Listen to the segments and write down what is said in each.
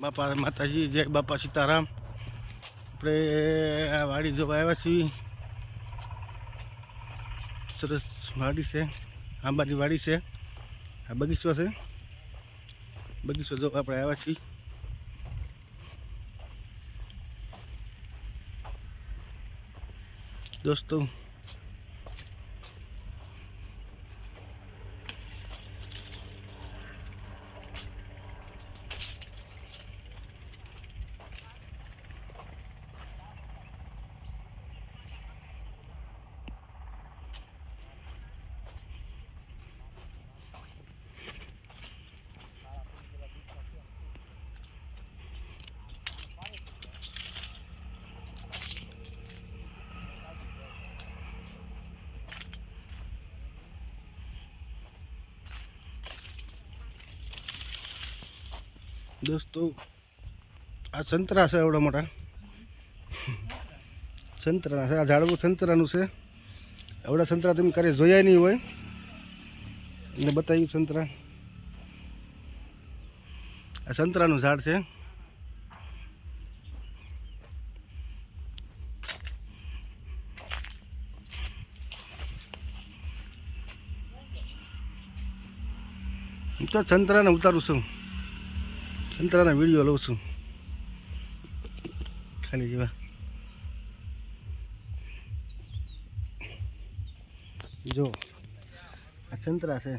બાપા માતાજી, જય બાપા સીતારામ। આપણે આ વાડી જોવા આવ્યા છીએ। સરસ વાડી છે, આંબાની વાડી છે, આ બગીચો છે। બગીચો જોવા આપણે આવ્યા છીએ દોસ્તો। दोस्तों आ संतरा से एवढा मोटा संतरा से आ झाड़वू संतराનું છે। एवढा संतरा તમે કરે જોયા નહીં હોય ને બતાવ્યું સંતરા। આ સંતરાનું ઝાડ છે। હું તો સંતરાને ઉતારું છું, સંતરાના વિડીયો લઉં છું ખાલી જેવા। જો આ સંતરા છે,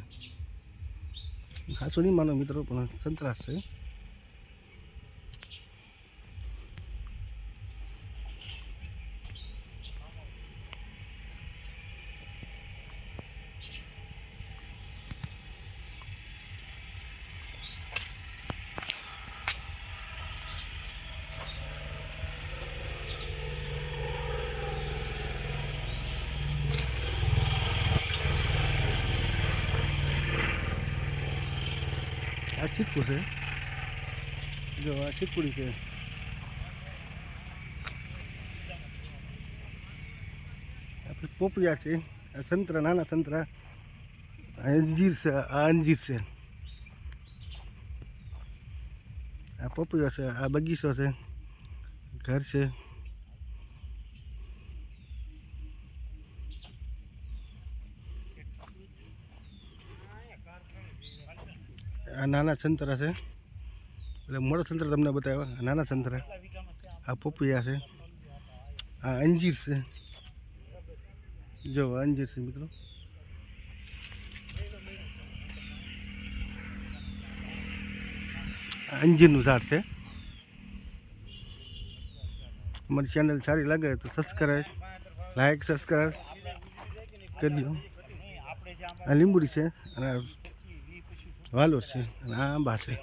ખાસું નહીં માનો મિત્રો, પણ સંતરા છે। आ चीकू है, जो आ चीकुड़ी है। पोपिया है, संतरा नाना संतरा, अंजीर से, आ अंजीर से, आ पोपिया से, आ बगीचो से, घर से। आ नाना संतरा से, એટલે મોટો સંતરા તમને બતાવ્યા। નાના સંતરા, આ પોપિયા છે, આ અંજીર છે। જો અંજીર છે મિત્રો, અંજીરનું ઝાડ છે। અમારી ચેનલ સારી લાગે તો સબસ્ક્રાઈબ, લાઈક, સબસ્ક્રાઈબ કરજો। આ લીંબુડી છે, અને વાલોર છે, અને આ આંબા છે।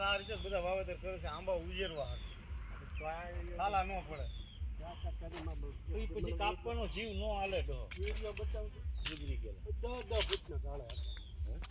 આ રીતે બધા વાવેતર કરે છે આંબા ઉજેરવા, સાલા ન પડે પછી કાપવાનો જીવ ન હાલે, ગુજરી ગયેલા 10 ફૂટના ઝાડ।